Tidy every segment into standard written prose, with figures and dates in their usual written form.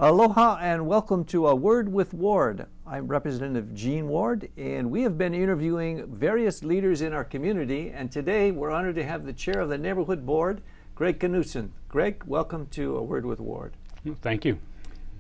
Aloha and welcome to A Word with Ward. I'm Representative Gene Ward, and we have been interviewing various leaders in our community, and today we're honored to have the chair of the neighborhood board, Greg Knudsen. Greg, welcome to A Word with Ward. Thank you.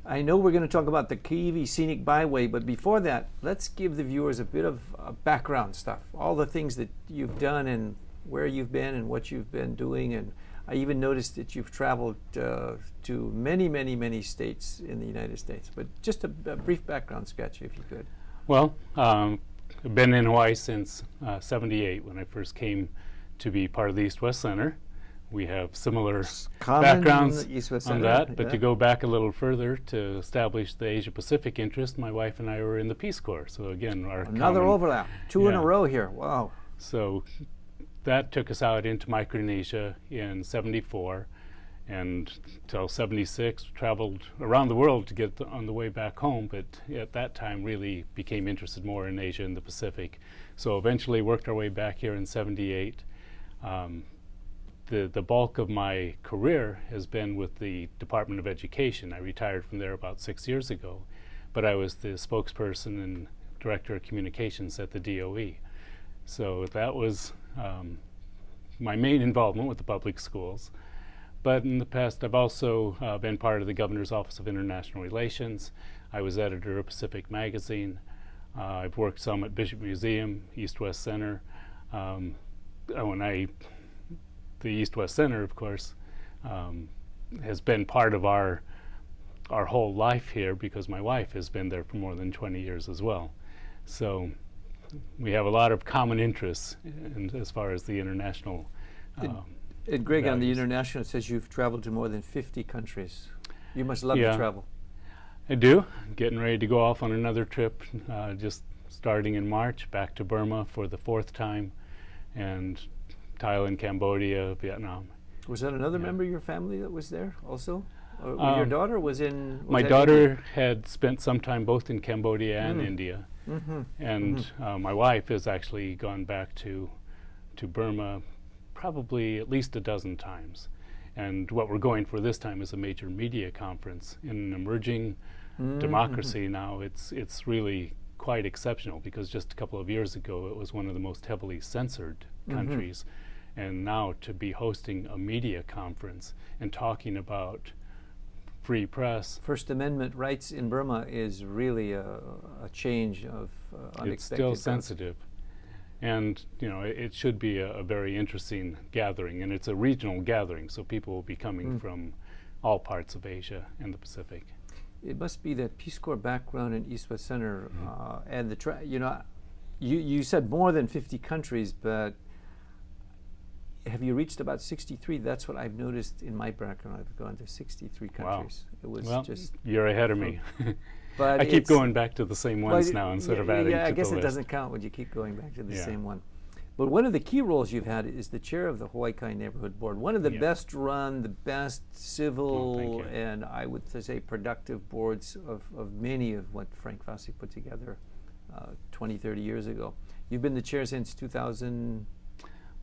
I know we're going to talk about the Kiwi Scenic Byway, but before that, let's give the viewers a bit of background stuff, all the things that you've done and where you've been and what you've been doing. And I even noticed that you've traveled to many states in the United States. But just a brief background sketch, if you could. Well, I've been in Hawaii since '78 when I first came to be part of the East-West Center. We have similar backgrounds on that, but to go back a little further to establish the Asia-Pacific interest, my wife and I were in the Peace Corps. So again, another overlap, two in a row here. Wow. So that took us out into Micronesia in '74, and till '76 traveled around the world to get on the way back home, but at that time really became interested more in Asia and the Pacific. So eventually worked our way back here in '78. The bulk of my career has been with the Department of Education. I retired from there about 6 years ago, but I was the spokesperson and director of communications at the DOE. So that was my main involvement with the public schools. But in the past, I've also been part of the Governor's Office of International Relations. I was editor of Pacific Magazine. I've worked some at Bishop Museum, East-West Center. The East-West Center, of course, has been part of our whole life here because my wife has been there for more than 20 years as well. So we have a lot of common interests as far as the international and Greg, values. On the international, it says you've traveled to more than 50 countries. You must love to travel. I do. Getting ready to go off on another trip, just starting in March, back to Burma for the 4th time, and Thailand, Cambodia, Vietnam. Was that another member of your family that was there also? Or your daughter was in? My daughter had spent some time both in Cambodia and India. And my wife has actually gone back to Burma probably at least a dozen times. And what we're going for this time is a major media conference. In an emerging democracy now, it's really quite exceptional because just a couple of years ago it was one of the most heavily censored countries. And now to be hosting a media conference and talking about free press. First Amendment rights in Burma is really a change of unexpected. It's still sensitive. And you know, it should be a very interesting gathering, and it's a regional gathering, so people will be coming from all parts of Asia and the Pacific. It must be that Peace Corps background in East-West Center and you said more than 50 countries, but have you reached about 63? That's what I've noticed in my background. I've gone to 63 countries. Wow. It was just you're ahead of me. But I keep going back to the same ones now instead of adding to the list. I guess it doesn't count when you keep going back to the same one. But one of the key roles you've had is the chair of the Hawaii Kai Neighborhood Board. One of the best run, the best civil, and I would say productive boards of many of what Frank Fassi put together 20, 30 years ago. You've been the chair since 2000.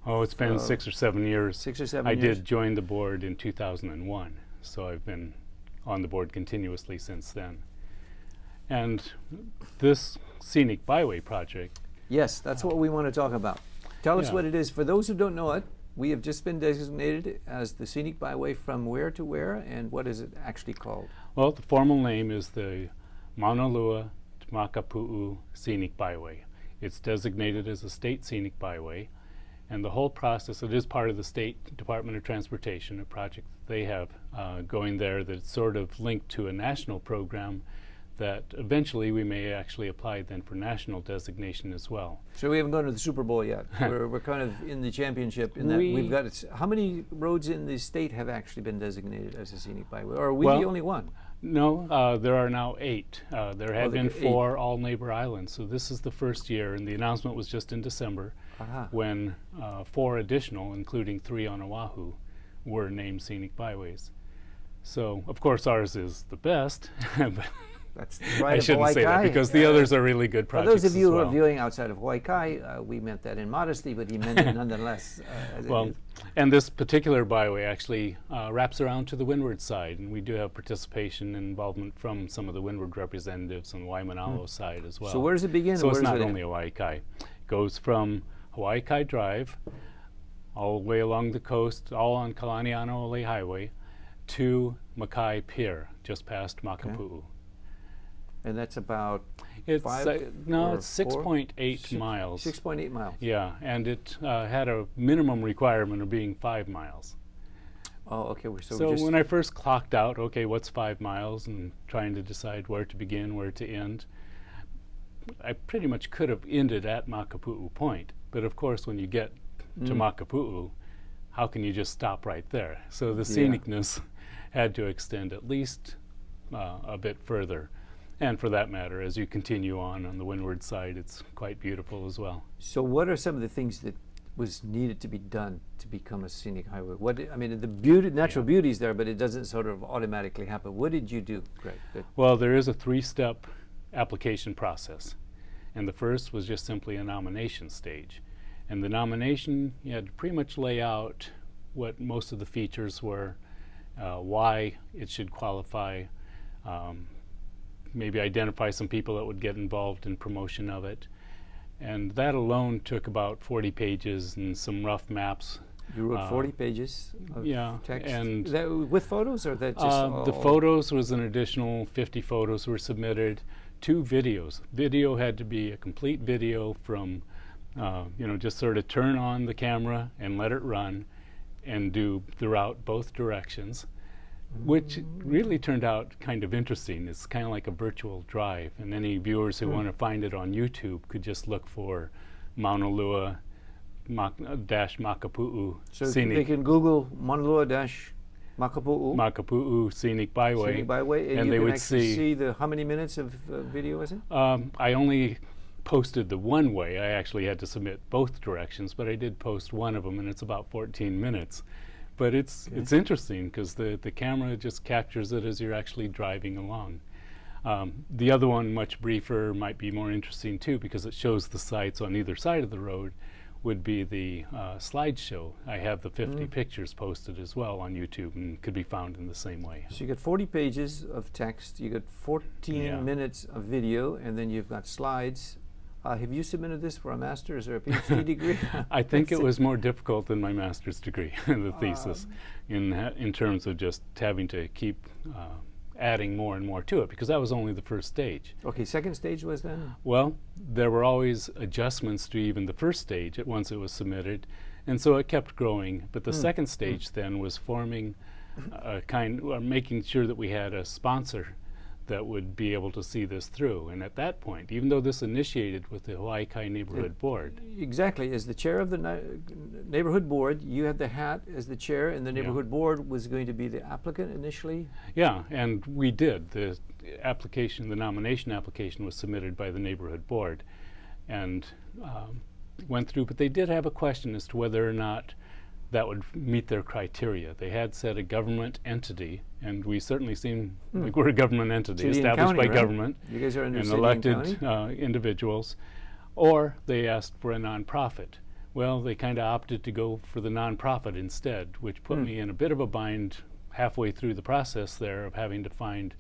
Oh, it's been 6 or 7 years. 6 or 7 years? I did join the board in 2001, so I've been on the board continuously since then. And this Scenic Byway project. Yes, that's what we want to talk about. Tell us what it is. For those who don't know it, we have just been designated as the Scenic Byway from where to where, and what is it actually called? Well, the formal name is the Maunalua-Makapu'u Scenic Byway. It's designated as a state scenic byway. And the whole process, it is part of the State Department of Transportation, a project that they have going there that's sort of linked to a national program that eventually we may actually apply then for national designation as well. So we haven't gone to the Super Bowl yet. we're kind of in the championship in that we've got how many roads in the state have actually been designated as a scenic byway? Or are we the only one? No, there are now 8. There have been 4 all neighbor islands. So this is the first year, and the announcement was just in December when 4 additional, including 3 on Oahu, were named scenic byways. So of course ours is the best, That's right. I shouldn't say that because the others are really good For projects. those of you as who well. are viewing outside of Hawaii Kai, we meant that in modesty, but he meant it nonetheless. Well, and this particular byway actually wraps around to the windward side, and we do have participation and involvement from some of the windward representatives on the Waimanalo side as well. So where does it begin? So and it's where not does it only Hawaii Kai. It goes from Hawaii Kai Drive all the way along the coast, all on Kalaniano-Ole Highway, to Makai Pier, just past Makapu'u. And that's about It's five no, or it's four? 6.8 miles. 6.8 miles. Yeah, and it had a minimum requirement of being 5 miles. Oh, okay. So we just, when I first clocked out, okay, what's 5 miles, and trying to decide where to begin, where to end, I pretty much could have ended at Makapu'u Point. But of course, when you get to Makapu'u, how can you just stop right there? So the scenicness had to extend at least a bit further. And for that matter, as you continue on the windward side, it's quite beautiful as well. So what are some of the things that was needed to be done to become a scenic highway? I mean, the beauty, natural beauty is there, but it doesn't sort of automatically happen. What did you do, Greg? Well, there is a 3-step application process. And the first was just simply a nomination stage. And the nomination, you had to pretty much lay out what most of the features were, why it should qualify, maybe identify some people that would get involved in promotion of it. And that alone took about 40 pages and some rough maps. You wrote 40 pages of text? And that with photos, or that just the photos was an additional 50 photos were submitted. 2 videos. Video had to be a complete video from, just sort of turn on the camera and let it run and do the route both directions, which really turned out kind of interesting. It's kind of like a virtual drive, and any viewers who want to find it on YouTube could just look for Maunalua-Makapu'u so Scenic. they can Google Maunalua-Makapu'u Scenic Byway. Scenic Byway, and you they can would actually see the how many minutes of video is it? I only posted the one way. I actually had to submit both directions, but I did post one of them, and it's about 14 minutes. But it's interesting because the camera just captures it as you're actually driving along. The other one, much briefer, might be more interesting too because it shows the sites on either side of the road, would be the slideshow. I have the 50 pictures posted as well on YouTube and could be found in the same way. So you got 40 pages of text, you got 14 minutes of video, and then you've got slides. Have you submitted this for a master's or a Ph.D. degree? I think it was more difficult than my master's degree, the thesis, in terms of just having to keep adding more and more to it, because that was only the first stage. Okay, second stage was then? Well, there were always adjustments to even the first stage once it was submitted, and so it kept growing. But the second stage then was forming making sure that we had a sponsor that would be able to see this through. And at that point, even though this initiated with the Hawaii Kai Neighborhood Board. Exactly. As the chair of the neighborhood board, you had the hat as the chair, and the neighborhood board was going to be the applicant initially? Yeah, and we did. The nomination application was submitted by the neighborhood board and went through, but they did have a question as to whether or not that would meet their criteria. They had said a government entity, and we certainly seem like we're a government entity established by government you guys are under and city elected individuals, or they asked for a nonprofit. Well, they kind of opted to go for the nonprofit instead, which put me in a bit of a bind halfway through the process there of having to find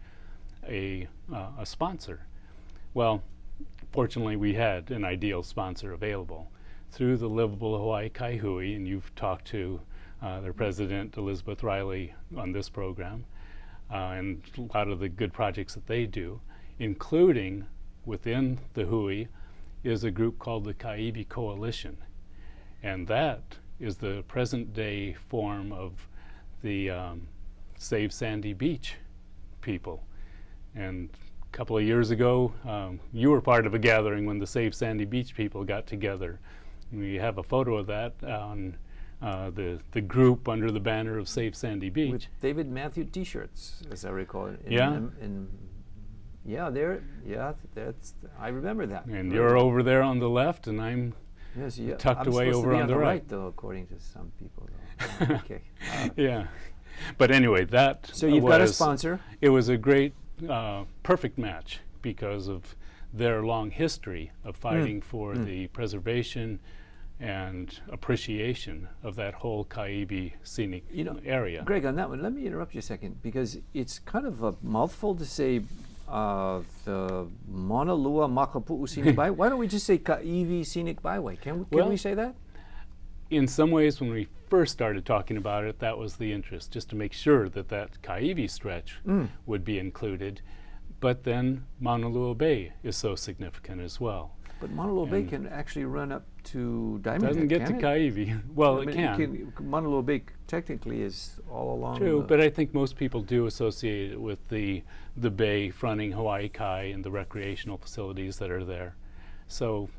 a sponsor. Well, fortunately, we had an ideal sponsor available through the Livable Hawaii Kai Hui, and you've talked to their president, Elizabeth Riley, on this program, and a lot of the good projects that they do, including within the Hui is a group called the Kaiwi Coalition. And that is the present day form of the Save Sandy Beach people. And a couple of years ago, you were part of a gathering when the Save Sandy Beach people got together. We have a photo of that on the group under the banner of Save Sandy Beach. With David Matthew T-shirts, as I recall. I remember that. And you're over there on the left, and I'm tucked away over on the right. Though, according to some people. Though. Okay. Yeah. But anyway, that so you've got a sponsor. It was a great perfect match because of their long history of fighting for the preservation and appreciation of that whole Kaiwi scenic area. Greg, on that one, let me interrupt you a second, because it's kind of a mouthful to say the Maunalua-Makapu'u Scenic Byway. Why don't we just say Kaiwi Scenic Byway? Can we say that? In some ways, when we first started talking about it, that was the interest, just to make sure that that Kaiwi stretch would be included. But then Maunalua Bay is so significant as well. But Maunalua Bay can actually run up to Diamond Head. Doesn't get to Kaiwi. Well, it can. Maunalua Bay technically is all along. True, but I think most people do associate it with the bay fronting Hawaii Kai and the recreational facilities that are there. So,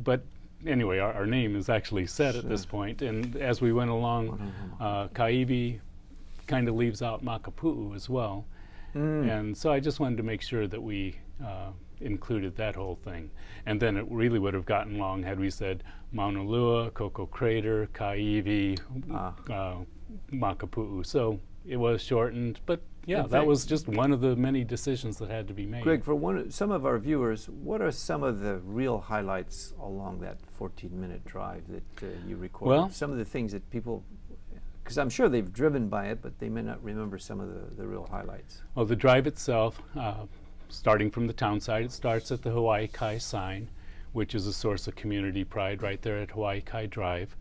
but anyway, our name is actually set at this point, and as we went along, Kaiwi kind of leaves out Makapu'u as well. And so I just wanted to make sure that we included that whole thing. And then it really would have gotten long had we said Maunalua, Koko Crater, Kaiwi, Makapu'u. So it was shortened, but yeah, that was just one of the many decisions that had to be made. Greg, for some of our viewers, what are some of the real highlights along that 14-minute drive that you recorded? Well, some of the things that people, because I'm sure they've driven by it, but they may not remember some of the real highlights. Well, the drive itself, starting from the town side, it starts at the Hawaii Kai sign, which is a source of community pride right there at Hawaii Kai Drive.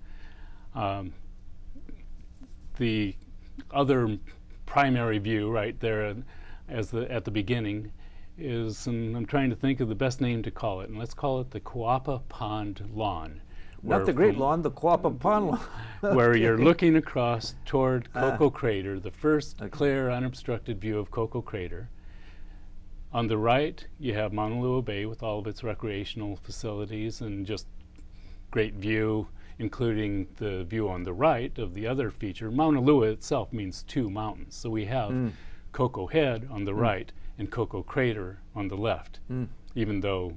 The other primary view right there at the beginning is, and I'm trying to think of the best name to call it, and let's call it the Kuapa Pond Lawn. Not the Great Lawn, the Kuapa Pond Lawn. Where you're looking across toward Koko Crater, the first clear, unobstructed view of Koko Crater. On the right, you have Maunalua Bay with all of its recreational facilities and just great view, including the view on the right of the other feature. Maunalua itself means two mountains. So we have Koko Head on the right and Koko Crater on the left, even though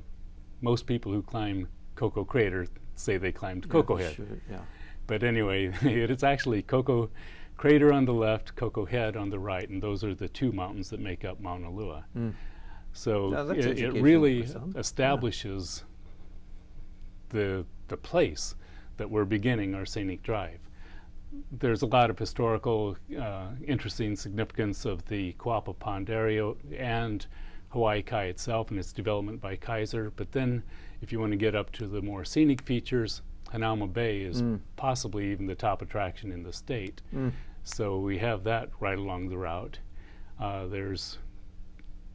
most people who climb Koko Crater say they climbed Koko Head. Sure, yeah. But anyway, it's actually Koko Crater on the left, Koko Head on the right, and those are the two mountains that make up Maunalua. So it really establishes the place that we're beginning our scenic drive. There's a lot of historical interesting significance of the Kuapa Pond area and Hawaii Kai itself and its development by Kaiser, but then if you want to get up to the more scenic features, Hanauma Bay is possibly even the top attraction in the state. So we have that right along the route. There's,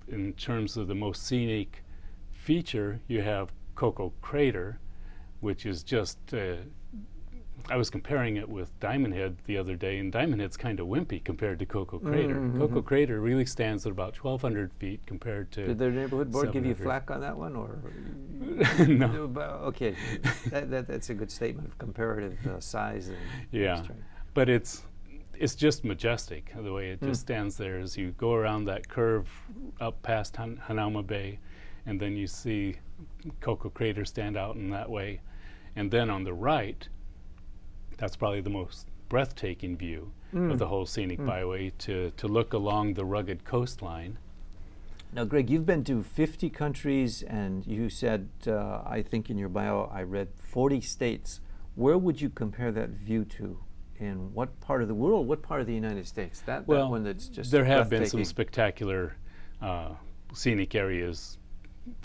in terms of the most scenic feature, you have Koko Crater, which is just, I was comparing it with Diamond Head the other day, and Diamond Head's kind of wimpy compared to Koko Crater. Koko Crater really stands at about 1,200 feet compared to... Did the neighborhood board give you flack on that one, or...? No. Okay, that's a good statement of comparative size. And yeah, but it's just majestic, the way it just stands there as you go around that curve up past Hanauma Bay, and then you see Koko Crater stand out in that way. And then on the right, that's probably the most breathtaking view of the whole Scenic Byway, to look along the rugged coastline. Now, Greg, you've been to 50 countries, and you said, I think in your bio, I read 40 states. Where would you compare that view to? In what part of the world, what part of the United States? That one that's just there have been some spectacular scenic areas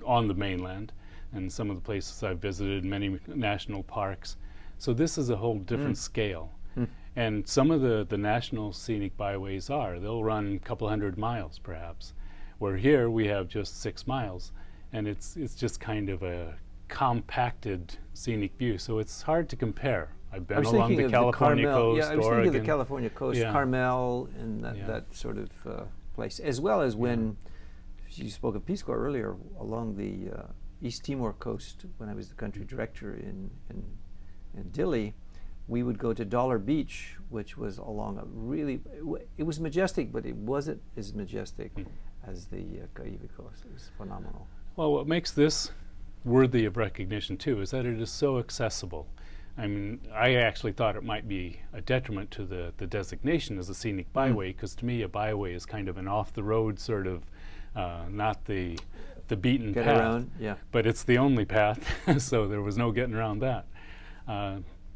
on the mainland, and some of the places I've visited, many national parks. So this is a whole different scale. And some of the national scenic byways they'll run a couple hundred miles perhaps, where here we have just 6 miles, and it's just kind of a compacted scenic view. So it's hard to compare. I've been along the California coast, I was Oregon. thinking of the California coast, Carmel, and that sort of place, as well as when you spoke of Peace Corps earlier, along the East Timor coast. When I was the country director in Dili, we would go to Dollar Beach, which was along a really, it was majestic, but it wasn't as majestic as the Kaiwi coast. It was phenomenal. Well, what makes this worthy of recognition too is that it is so accessible. I mean, I actually thought it might be a detriment to the designation as a scenic byway, because to me a byway is kind of an off-the-road sort of not the beaten Get path. around, yeah. But it's the only path, so there was no getting around that.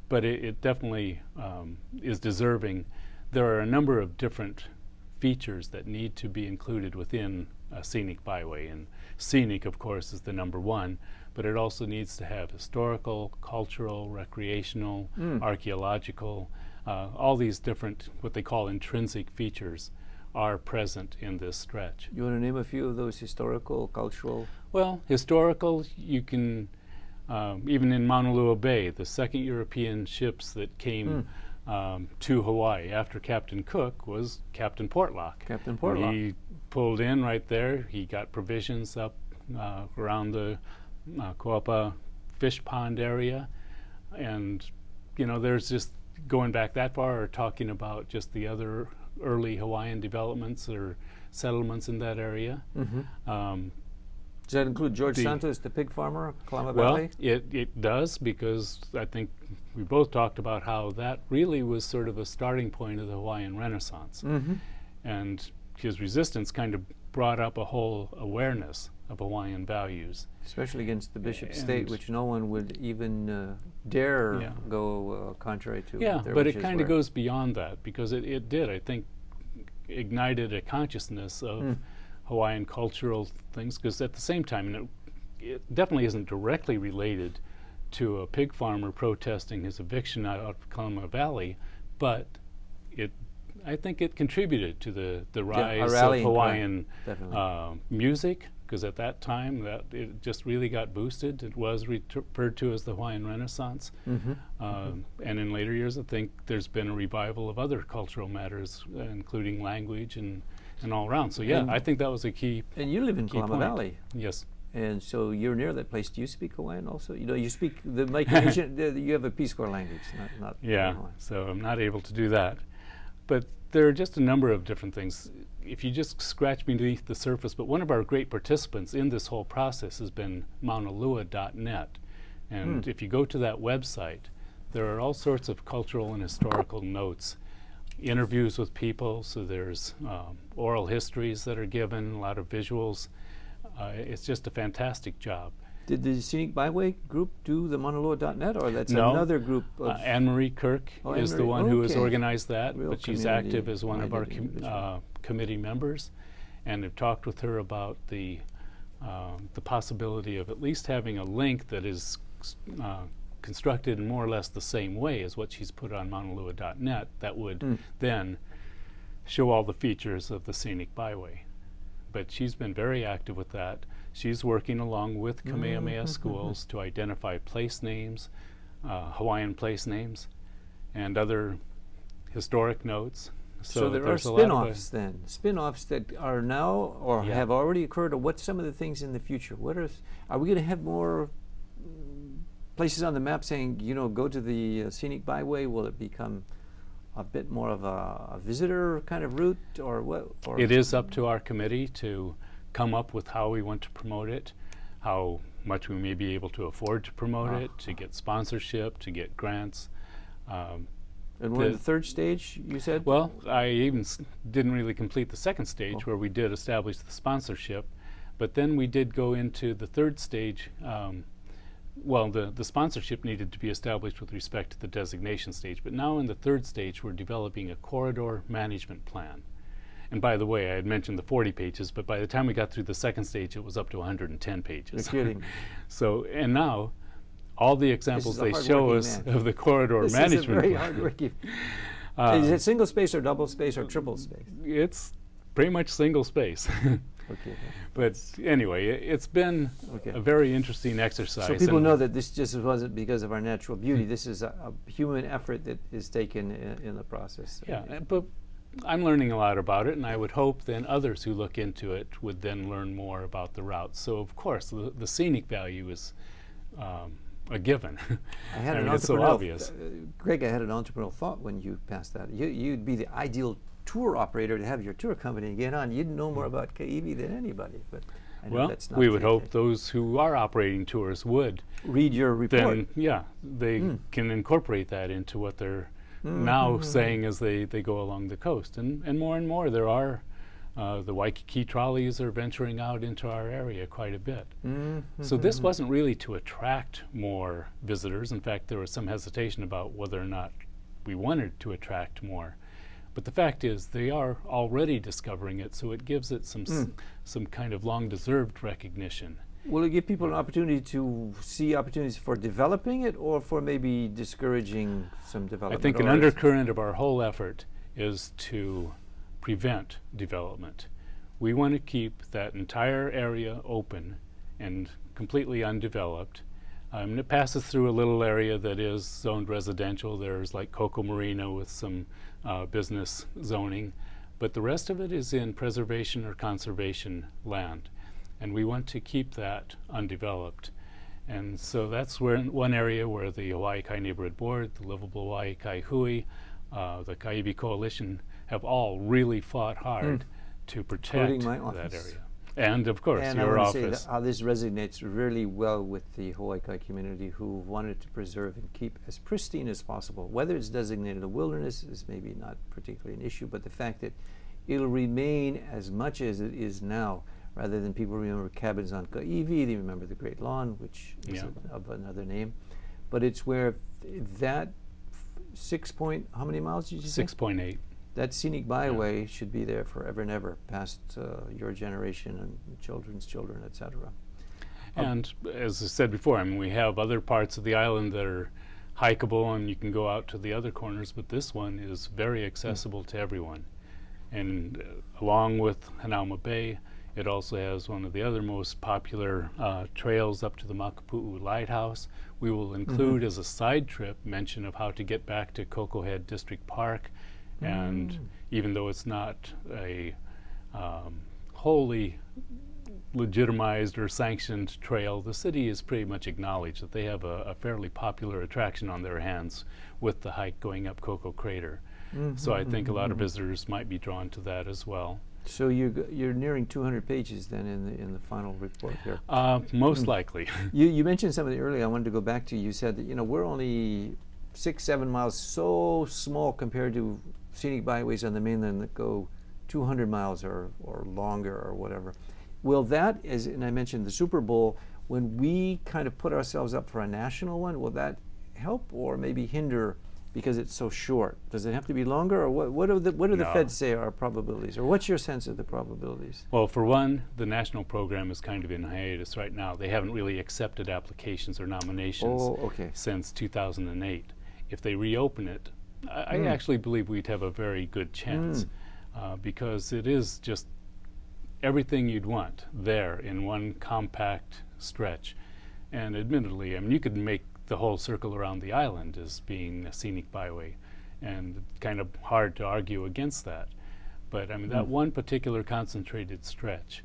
But it definitely is deserving. There are a number of different features that need to be included within a scenic byway, and scenic, of course, is the number one, but it also needs to have historical, cultural, recreational, archaeological, all these different, what they call intrinsic features are present in this stretch. You want to name a few of those historical, cultural? Well, historical, you can, even in Maunalua Bay, the second European ships that came to Hawaii after Captain Cook was Captain Portlock. Captain Portlock. He pulled in right there. He got provisions up around the Koapa fish pond area. And, you know, there's just, going back that far, or talking about just the other early Hawaiian developments or settlements in that area. Does that include George Santos, the pig farmer, Kalama Well, Valley? it does, because I think we both talked about how that really was sort of a starting point of the Hawaiian Renaissance. And his resistance kind of brought up a whole awareness of Hawaiian values. Especially against the bishop state, which no one would even dare go contrary to. Yeah, their but it wishes kind of were. goes beyond that, because it did, I think, ignited a consciousness of Hawaiian cultural things, because at the same time, and it definitely isn't directly related to a pig farmer protesting his eviction out of Kalama Valley, but I think it contributed to the rise of Hawaiian music, because at that time it just really got boosted. It was referred to as the Hawaiian Renaissance. And in later years, I think there's been a revival of other cultural matters, including language and all around. So yeah, I think that was a key. And you live in Kalama Valley. Yes. And so you're near that place. Do you speak Hawaiian also? You know, you speak the Micronesian. You have a Peace Corps language, not yeah. Hawaiian. So I'm not able to do that, but there are just a number of different things. If you just scratch beneath the surface, but one of our great participants in this whole process has been Maunalua.net, and if you go to that website, there are all sorts of cultural and historical notes, interviews with people. So there's oral histories that are given, a lot of visuals. It's just a fantastic job. Did the Scenic Byway group do the Maunalua.net, or that's No. another group? Anne-Marie Kirk is the one who has organized that, Real but she's community active as one of our individual. committee members, and have talked with her about the possibility of at least having a link that is constructed in more or less the same way as what she's put on Maunalua.net, that would then show all the features of the Scenic Byway. But she's been very active with that. She's working along with Kamehameha schools to identify place names, Hawaiian place names, and other historic notes. So there are spin-offs then, spin-offs that are now or have already occurred, or what's some of the things in the future? Are we going to have more places on the map saying, you know, go to the Scenic Byway? Will it become a bit more of a visitor kind of route, or what? Or it is up to our committee to come up with how we want to promote it, how much we may be able to afford to promote it, to get sponsorship, to get grants. And we're in the third stage, you said? Well, I even didn't really complete the second stage where we did establish the sponsorship, but then we did go into the third stage. Well, the sponsorship needed to be established with respect to the designation stage, but now in the third stage we're developing a corridor management plan. And by the way, I had mentioned the 40 pages, but by the time we got through the second stage it was up to 110 pages. You're kidding. So, and now all the examples they show us of the corridor management This is a very plan. hard-working. Is it single space or double space or triple space? It's pretty much single space. Okay. But anyway, it's been a very interesting exercise. So people know that this just wasn't because of our natural beauty. This is a human effort that is taken in the process. Yeah, but I'm learning a lot about it, and I would hope then others who look into it would then learn more about the routes. So of course, the scenic value is a given. I had an it's so obvious. Greg, I had an entrepreneurial thought when you passed that. You'd be the ideal tour operator to have your tour company get on. You'd know more about Kaiwi than anybody, but I know that's not we would hope those who are operating tours would read your report. Then, yeah, they can incorporate that into what they're now saying as they go along the coast. And more there are The Waikiki trolleys are venturing out into our area quite a bit. Mm-hmm. So this wasn't really to attract more visitors. In fact, there was some hesitation about whether or not we wanted to attract more. But the fact is, they are already discovering it, so it gives it some kind of long-deserved recognition. Will it give people an opportunity to see opportunities for developing it, or for maybe discouraging some development? I think an undercurrent of our whole effort is to prevent development. We want to keep that entire area open and completely undeveloped. It passes through a little area that is zoned residential. There's like Coco Marina with some business zoning, but the rest of it is in preservation or conservation land, and we want to keep that undeveloped. And so that's where one area where the Hawaii Kai Neighborhood Board, the Livable Hawaii Kai Hui, the Kaiwi Coalition have all really fought hard to protect that area. And of course, and your I office. Say how this resonates really well with the Hawaii Kai community, who wanted to preserve and keep as pristine as possible. Whether it's designated a wilderness is maybe not particularly an issue, but the fact that it'll remain as much as it is now, rather than people remember cabins on Ka'ivi, they remember the Great Lawn, which is of another name. But it's where that 6 point, how many miles did you say? 6.8. That scenic byway should be there forever and ever, past your generation and children's children, etc. And as I said before, I mean, we have other parts of the island that are hikeable and you can go out to the other corners, but this one is very accessible to everyone. And along with Hanauma Bay, it also has one of the other most popular trails up to the Makapu'u Lighthouse. We will include as a side trip mention of how to get back to Coco Head District Park. And even though it's not a wholly legitimized or sanctioned trail, the city is pretty much acknowledged that they have a fairly popular attraction on their hands with the hike going up Coco Crater. So I think a lot of visitors might be drawn to that as well. So you're nearing 200 pages then in the final report here. Most likely. You mentioned something earlier I wanted to go back to. You said that we're only 6-7 miles, so small compared to scenic byways on the mainland that go 200 miles or longer or whatever. Will that, and I mentioned the Super Bowl, when we kind of put ourselves up for a national one, will that help or maybe hinder because it's so short? Does it have to be longer, or what do the feds say are probabilities, or what's your sense of the probabilities? Well, for one, the national program is kind of in hiatus right now. They haven't really accepted applications or nominations since 2008. If they reopen it, I actually believe we'd have a very good chance because it is just everything you'd want there in one compact stretch. And admittedly, I mean, you could make the whole circle around the island as being a scenic byway, and kind of hard to argue against that. But I mean, that one particular concentrated stretch,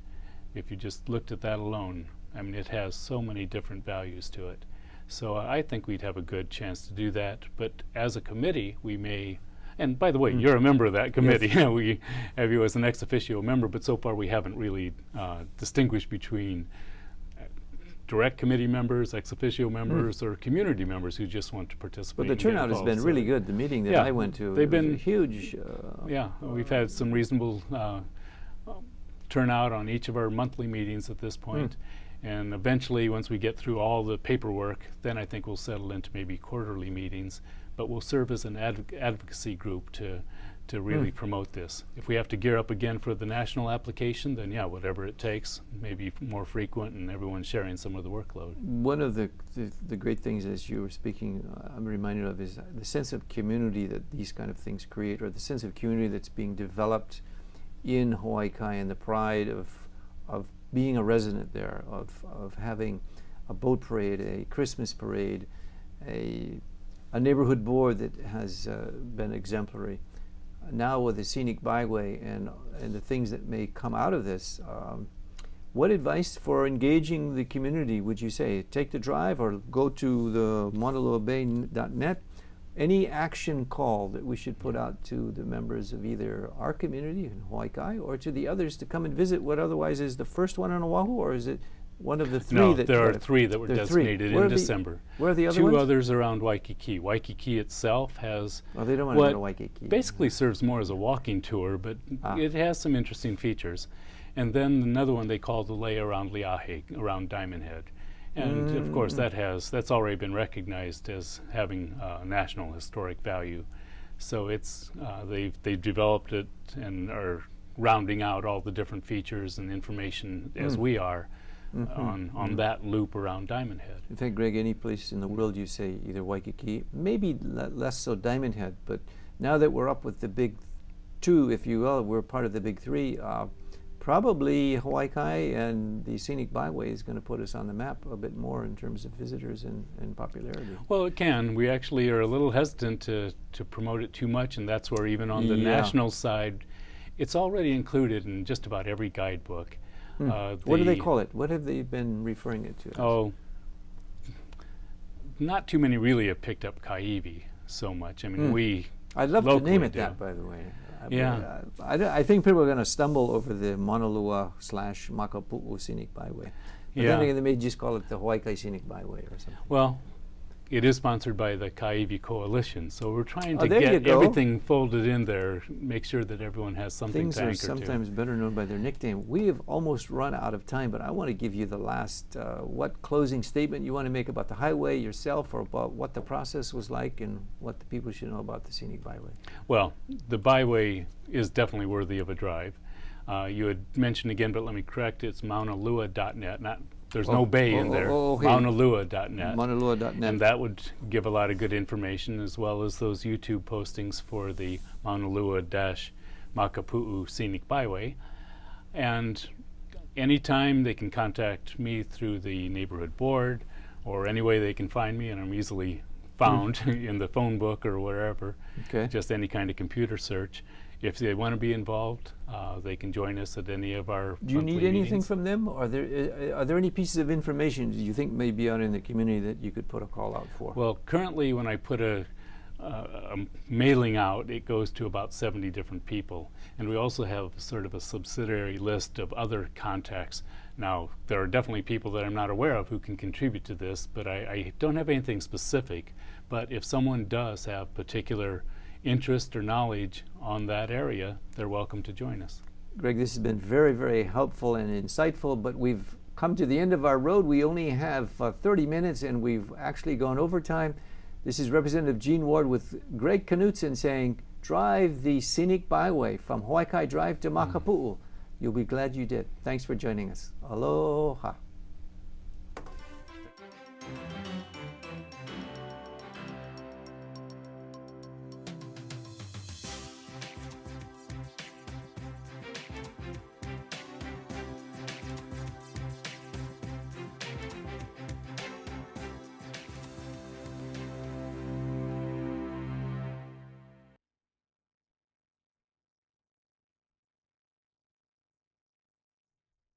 if you just looked at that alone, I mean, it has so many different values to it. So I think we'd have a good chance to do that. But as a committee, we may, and by the way, you're a member of that committee. Yes. We have you as an ex officio member, but so far we haven't really distinguished between direct committee members, ex officio members, or community members who just want to participate. But the turnout has been really good. The meeting that I went to, they've been huge. We've had some reasonable turnout on each of our monthly meetings at this point. And eventually, once we get through all the paperwork, then I think we'll settle into maybe quarterly meetings. But we'll serve as an advocacy group to really promote this. If we have to gear up again for the national application, then whatever it takes, maybe more frequent and everyone's sharing some of the workload. One of the great things, as you were speaking, I'm reminded of is the sense of community that these kind of things create, or the sense of community that's being developed in Hawaii Kai, and the pride of being a resident there, of having a boat parade, a Christmas parade, a neighborhood board that has been exemplary. Now with the Scenic Byway and the things that may come out of this, what advice for engaging the community would you say? Take the drive or go to the Maunalua-Bay.net? Any action call that we should put out to the members of either our community in Hawaii Kai or to the others to come and visit what otherwise is the first one on Oahu, or is it one of the three No, that there are got it. three that were There are three. designated Where in are the- December. Where are the other Two ones? others around Waikiki. Waikiki itself has Oh, they don't want to go what to Waikiki. basically serves more as a walking tour, but Ah. it has some interesting features. And then another one they call the lay around Liahe, around Diamond Head. And of course that's already been recognized as having national historic value. So it's they've developed it and are rounding out all the different features and information as we are on that loop around Diamond Head. In fact, Greg, any place in the world you say either Waikiki, maybe less so Diamond Head, but now that we're up with the big two, if you will, we're part of the big three, probably Hawaii Kai and the Scenic Byway is going to put us on the map a bit more in terms of visitors and popularity. Well, it can. We actually are a little hesitant to promote it too much, and that's where even on the national side, it's already included in just about every guidebook. What do they call it? What have they been referring it to? Oh, not too many really have picked up Kaiwi so much. I mean, we I'd love to name it do. that, by the way. Yeah. I think people are going to stumble over the Maunalua/Makapu'u Scenic Byway. But then again, they may just call it the Hawaii Kai Scenic Byway or something. Well, it is sponsored by the Kaiwi Coalition, so we're trying to there you get go. everything folded in there, make sure that everyone has something Things to are anchor sometimes better known by their nickname. We have almost run out of time, but I want to give you the last, what closing statement you want to make about the highway yourself, or about what the process was like and what the people should know about the Scenic Byway. Well, the byway is definitely worthy of a drive. You had mentioned again, but let me correct, it's maunalua.net. There's no bay in there. Okay. Maunalua.net. Maunalua.net. And that would give a lot of good information, as well as those YouTube postings for the Maunalua-Makapu'u Scenic Byway. And anytime they can contact me through the neighborhood board, or any way they can find me, and I'm easily found in the phone book or wherever, just any kind of computer search. If they want to be involved, they can join us at any of our Do you need monthly anything meetings. from them? Are there any pieces of information you think may be out in the community that you could put a call out for? Well, currently when I put a mailing out, it goes to about 70 different people. And we also have sort of a subsidiary list of other contacts. Now, there are definitely people that I'm not aware of who can contribute to this, but I don't have anything specific. But if someone does have particular interest or knowledge on that area, they're welcome to join us. Greg, this has been very, very helpful and insightful, but we've come to the end of our road. We only have 30 minutes and we've actually gone over time. This is Representative Gene Ward with Greg Knudsen saying, drive the Scenic Byway from Hawaii Kai Drive to Makapu'u. You'll be glad you did. Thanks for joining us. Aloha.